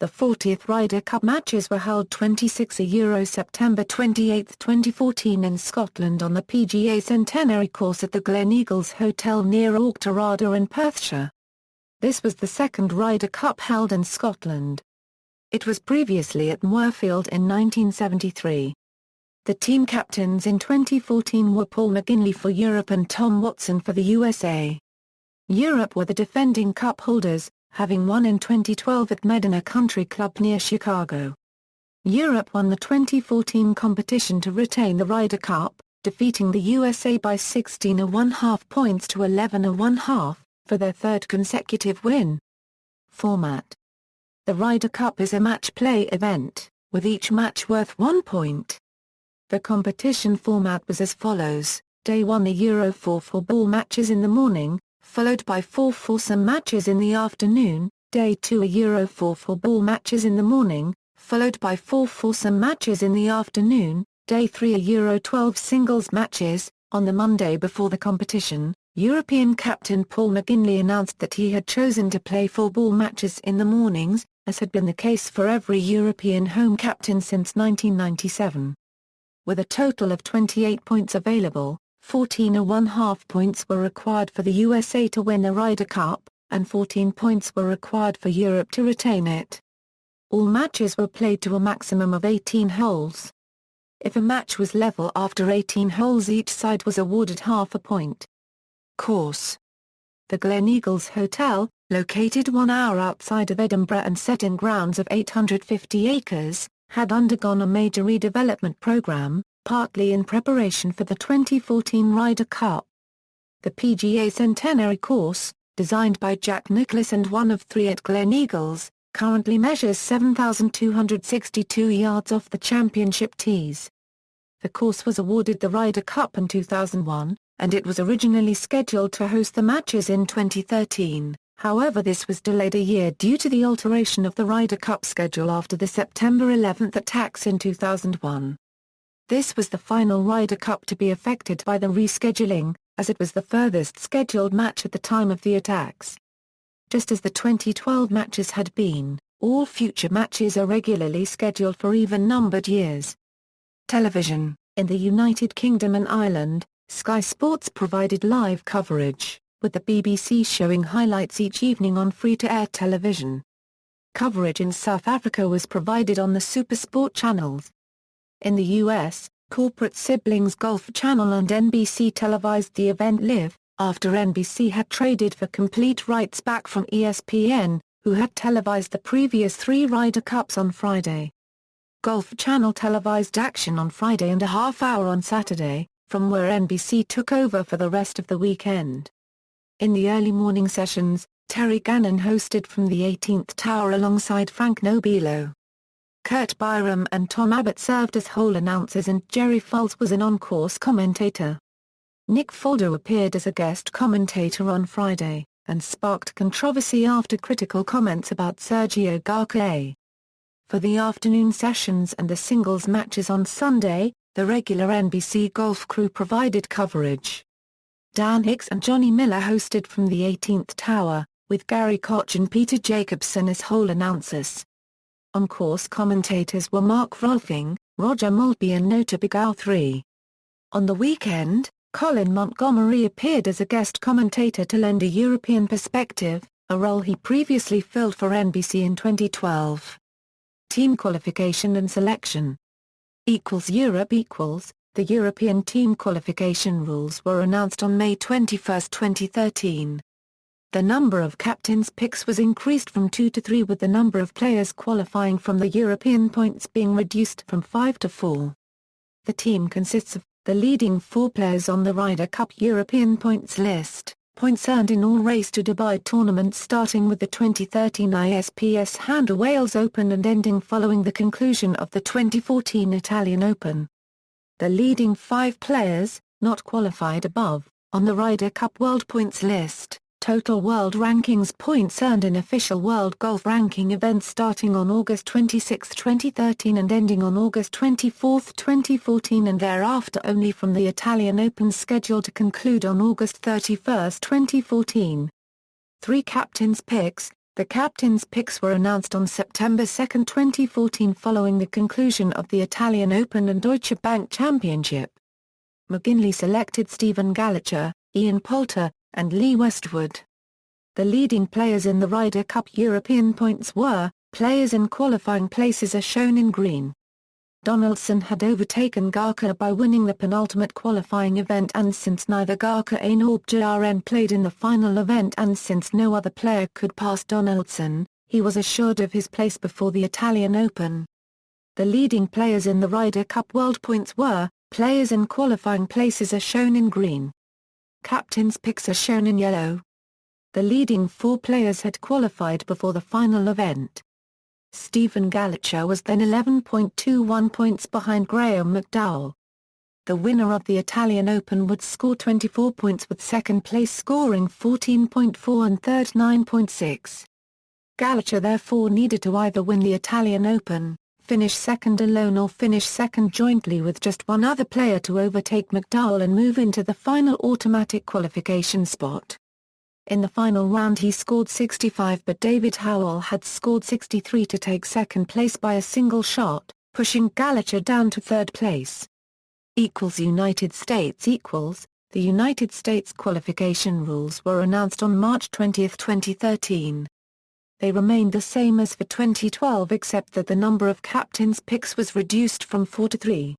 The 40th Ryder Cup matches were held 26 September 28, 2014 in Scotland on the PGA Centenary Course at the Gleneagles Hotel near Auchterarder in Perthshire. This was the second Ryder Cup held in Scotland. It was previously at Muirfield in 1973. The team captains in 2014 were Paul McGinley for Europe and Tom Watson for the USA. Europe were the defending cup holders, having won in 2012 at Medinah Country Club near Chicago. Europe won the 2014 competition to retain the Ryder Cup, defeating the USA by 16.5 points to 11.5, for their third consecutive win. Format: the Ryder Cup is a match play event, with each match worth 1 point. The competition format was as follows: Day 1 the Euro 4 4-ball matches in the morning, followed by 4 foursome matches in the afternoon, Day 2 a Euro 4 4-ball matches in the morning, followed by 4 foursome matches in the afternoon, Day 3 a Euro 12 singles matches. On the Monday before the competition, European captain Paul McGinley announced that he had chosen to play 4-ball matches in the mornings, as had been the case for every European home captain since 1997. With a total of 28 points available, 14.5 points were required for the USA to win the Ryder Cup, and 14 points were required for Europe to retain it. All matches were played to a maximum of 18 holes. If a match was level after 18 holes, each side was awarded half a point. Course: the Gleneagles Hotel, located 1 hour outside of Edinburgh and set in grounds of 850 acres, had undergone a major redevelopment programme, partly in preparation for the 2014 Ryder Cup. The PGA Centenary Course, designed by Jack Nicklaus and one of 3 at Gleneagles, currently measures 7,262 yards off the championship tees. The course was awarded the Ryder Cup in 2001, and it was originally scheduled to host the matches in 2013, however this was delayed a year due to the alteration of the Ryder Cup schedule after the September 11 attacks in 2001. This was the final Ryder Cup to be affected by the rescheduling, as it was the furthest scheduled match at the time of the attacks. Just as the 2012 matches had been, all future matches are regularly scheduled for even-numbered years. Television: in the United Kingdom and Ireland, Sky Sports provided live coverage, with the BBC showing highlights each evening on free-to-air television. Coverage in South Africa was provided on the SuperSport channels. In the US, corporate siblings Golf Channel and NBC televised the event live, after NBC had traded for complete rights back from ESPN, who had televised the previous 3 Ryder Cups on Friday. Golf Channel televised action on Friday and a half-hour on Saturday, from where NBC took over for the rest of the weekend. In the early morning sessions, Terry Gannon hosted from the 18th Tower alongside Frank Nobilo. Kurt Byram and Tom Abbott served as hole announcers and Jerry Foles was an on-course commentator. Nick Faldo appeared as a guest commentator on Friday, and sparked controversy after critical comments about Sergio Garcia. For the afternoon sessions and the singles matches on Sunday, the regular NBC golf crew provided coverage. Dan Hicks and Johnny Miller hosted from the 18th Tower, with Gary Koch and Peter Jacobson as hole announcers. On-course commentators were Mark Rolfing, Roger Maltby and Nota Bigau. On the weekend, Colin Montgomery appeared as a guest commentator to lend a European perspective, a role he previously filled for NBC in 2012. Team qualification and selection. Europe The European team qualification rules were announced on May 21, 2013. The number of captains' picks was increased from 2 to 3, with the number of players qualifying from the European points being reduced from 5 to 4. The team consists of the leading 4 players on the Ryder Cup European points list, points earned in all Race to Dubai tournaments starting with the 2013 ISPS Handle Wales Open and ending following the conclusion of the 2014 Italian Open. The leading 5 players, not qualified above, on the Ryder Cup World Points list. Total World Rankings points earned in official World Golf Ranking events starting on August 26, 2013 and ending on August 24, 2014 and thereafter only from the Italian Open scheduled to conclude on August 31, 2014. 3 captains' picks, The captain's picks were announced on September 2, 2014 following the conclusion of the Italian Open and Deutsche Bank Championship. McGinley selected Stephen Gallagher, Ian Poulter, and Lee Westwood. The leading players in the Ryder Cup European points were, players in qualifying places are shown in green. Donaldson had overtaken Garca by winning the penultimate qualifying event, and since neither Garca nor Auchterarder played in the final event and since no other player could pass Donaldson, he was assured of his place before the Italian Open. The leading players in the Ryder Cup World Points were, players in qualifying places are shown in green. Captain's picks are shown in yellow. The leading 4 players had qualified before the final event. Stephen Gallagher was then 11.21 points behind Graham McDowell. The winner of the Italian Open would score 24 points, with second place scoring 14.4 and third 9.6. Gallagher therefore needed to either win the Italian Open, finish second alone, or finish second jointly with just one other player to overtake McDowell and move into the final automatic qualification spot. In the final round he scored 65, but David Howell had scored 63 to take second place by a single shot, pushing Gallagher down to third place. United States The United States qualification rules were announced on March 20, 2013. They remained the same as for 2012, except that the number of captains' picks was reduced from 4 to 3.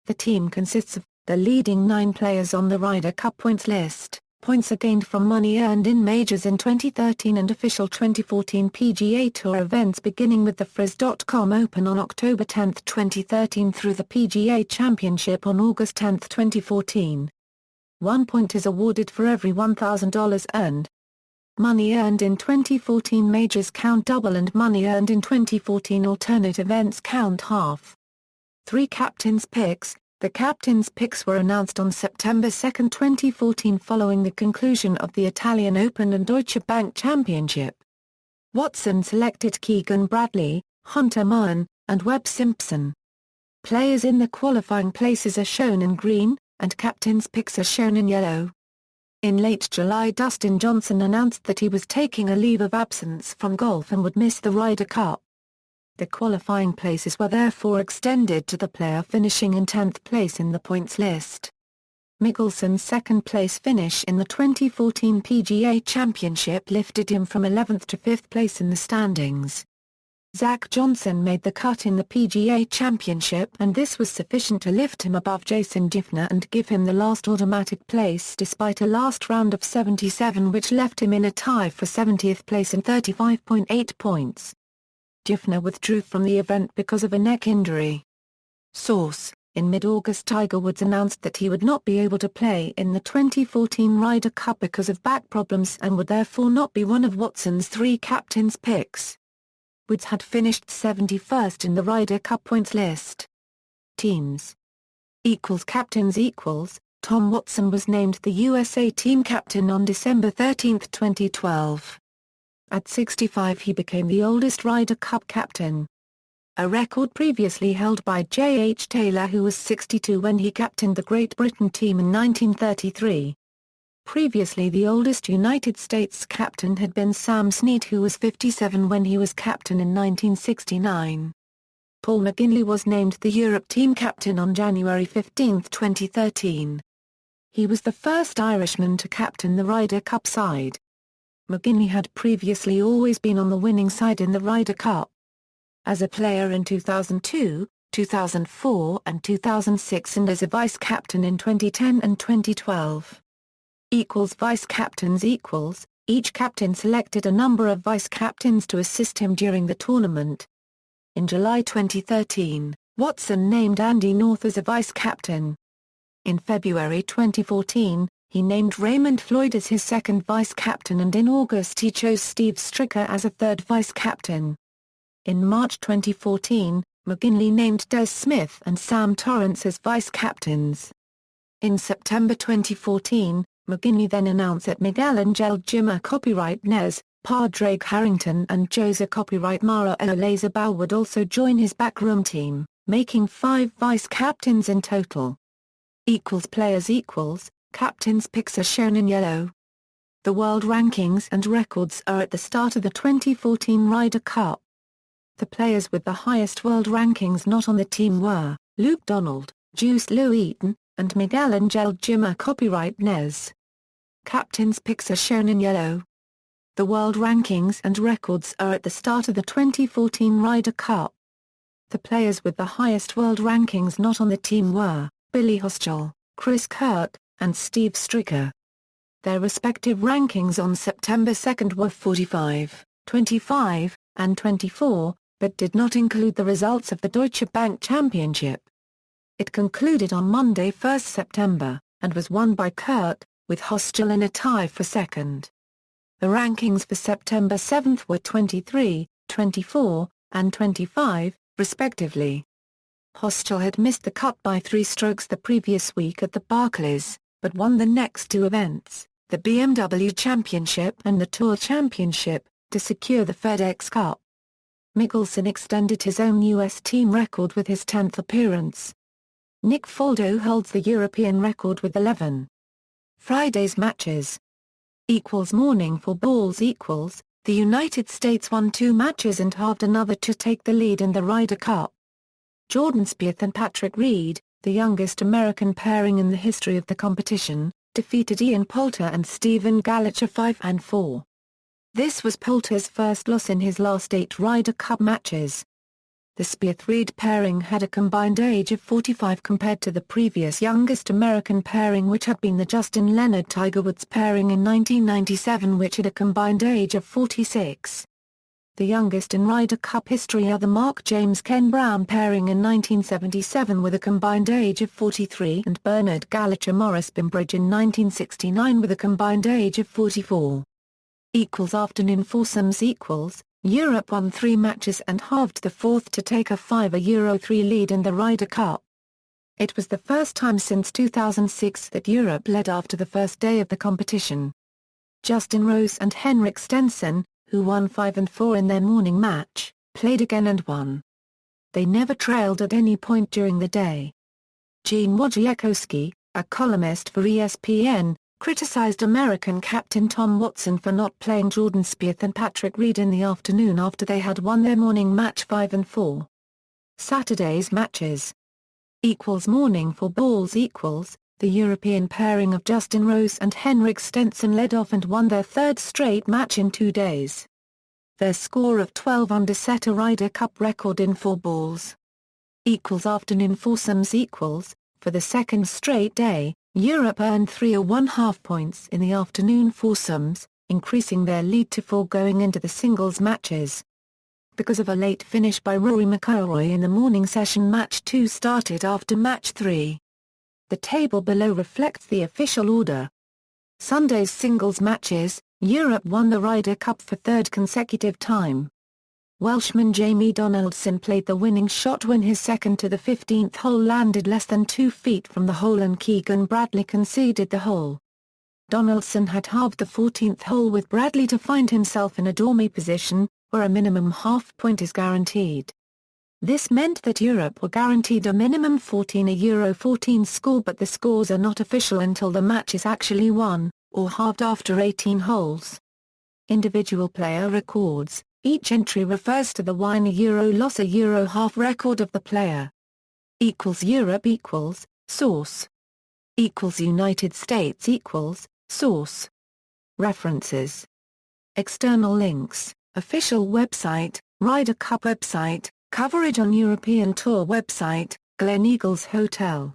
The team consists of the leading 9 players on the Ryder Cup points list. Points are gained from money earned in majors in 2013 and official 2014 PGA Tour events, beginning with the Frizz.com Open on October 10, 2013 through the PGA Championship on August 10, 2014. 1 point is awarded for every $1,000 earned. Money earned in 2014 majors count double, and money earned in 2014 alternate events count half. 3 captains' picks. The captains' picks were announced on September 2, 2014 following the conclusion of the Italian Open and Deutsche Bank Championship. Watson selected Keegan Bradley, Hunter Mahon, and Webb Simpson. Players in the qualifying places are shown in green, and captains' picks are shown in yellow. In late July, Dustin Johnson announced that he was taking a leave of absence from golf and would miss the Ryder Cup. The qualifying places were therefore extended to the player finishing in 10th place in the points list. Mickelson's second-place finish in the 2014 PGA Championship lifted him from 11th to 5th place in the standings. Zach Johnson made the cut in the PGA Championship, and this was sufficient to lift him above Jason Dufner and give him the last automatic place despite a last round of 77 which left him in a tie for 70th place and 35.8 points. Dufner withdrew from the event because of a neck injury. Source: in mid-August, Tiger Woods announced that he would not be able to play in the 2014 Ryder Cup because of back problems and would therefore not be one of Watson's 3 captains' picks. Woods had finished 71st in the Ryder Cup points list. Teams Captains Tom Watson was named the USA team captain on December 13, 2012. At 65 he became the oldest Ryder Cup captain. A record previously held by J.H. Taylor, who was 62 when he captained the Great Britain team in 1933. Previously the oldest United States captain had been Sam Snead, who was 57 when he was captain in 1969. Paul McGinley was named the Europe team captain on January 15, 2013. He was the first Irishman to captain the Ryder Cup side. McGinley had previously always been on the winning side in the Ryder Cup. As a player in 2002, 2004 and 2006, and as a vice-captain in 2010 and 2012. Vice-captains Each captain selected a number of vice-captains to assist him during the tournament. In July 2013, Watson named Andy North as a vice-captain. In February 2014, he named Raymond Floyd as his second vice-captain, and in August he chose Steve Stricker as a third vice-captain. In March 2014, McGinley named Des Smith and Sam Torrance as vice-captains. In September 2014, McGinley then announced that Miguel Angel Jimmer copyright Nez, Padraig Harrington and Jose copyright Mara Olazabal would also join his backroom team, making 5 vice-captains in total. Players Captains' picks are shown in yellow. The world rankings and records are at the start of the 2014 Ryder Cup. The players with the highest world rankings not on the team were Luke Donald, Juice Lewis, and Miguel Angel Jimmer. Copyright NES. Captains' picks are shown in yellow. The world rankings and records are at the start of the 2014 Ryder Cup. The players with the highest world rankings not on the team were Billy Hostel, Chris Kirk, and Steve Stricker. Their respective rankings on September 2 were 45, 25, and 24, but did not include the results of the Deutsche Bank Championship. It concluded on Monday 1 September, and was won by Kirk, with Hostel in a tie for second. The rankings for September 7 were 23, 24, and 25, respectively. Hostel had missed the cut by 3 strokes the previous week at the Barclays, but won the next 2 events, the BMW Championship and the Tour Championship, to secure the FedEx Cup. Mickelson extended his own U.S. team record with his 10th appearance. Nick Faldo holds the European record with 11. Friday's matches. Morning 4 balls. The United States won 2 matches and halved another to take the lead in the Ryder Cup. Jordan Spieth and Patrick Reed, the youngest American pairing in the history of the competition, defeated Ian Poulter and Stephen Gallacher 5 and 4. This was Poulter's first loss in his last 8 Ryder Cup matches. The Spieth-Reed pairing had a combined age of 45 compared to the previous youngest American pairing, which had been the Justin Leonard-Tiger Woods pairing in 1997, which had a combined age of 46. The youngest in Ryder Cup history are the Mark James-Ken Brown pairing in 1977 with a combined age of 43, and Bernard Gallacher-Morris Bimbridge in 1969 with a combined age of 44. Afternoon foursomes. Europe won 3 matches and halved the 4th to take a 5-3 lead in the Ryder Cup. It was the first time since 2006 that Europe led after the first day of the competition. Justin Rose and Henrik Stenson, who won 5 and 4 in their morning match, played again and won. They never trailed at any point during the day. Gene Wojciechowski, a columnist for ESPN, criticized American captain Tom Watson for not playing Jordan Spieth and Patrick Reed in the afternoon after they had won their morning match 5 and 4. Saturday's matches. Morning 4 balls. The European pairing of Justin Rose and Henrik Stenson led off and won their 3rd straight match in 2 days. Their score of 12 under set a Ryder Cup record in 4 balls. Afternoon foursomes. For the 2nd straight day, Europe earned 3.5 points in the afternoon foursomes, increasing their lead to 4 going into the singles matches. Because of a late finish by Rory McIlroy in the morning session, match 2 started after match 3. The table below reflects the official order. Sunday's singles matches, Europe won the Ryder Cup for 3rd consecutive time. Welshman Jamie Donaldson played the winning shot when his second to the 15th hole landed less than 2 feet from the hole and Keegan Bradley conceded the hole. Donaldson had halved the 14th hole with Bradley to find himself in a dormy position, where a minimum half point is guaranteed. This meant that Europe were guaranteed a minimum 14 score, but the scores are not official until the match is actually won, or halved after 18 holes. Individual player records. Each entry refers to the win loss half record of the player. Europe source. United States source. References. External links, official website, Ryder Cup website, coverage on European Tour website, Gleneagles Hotel.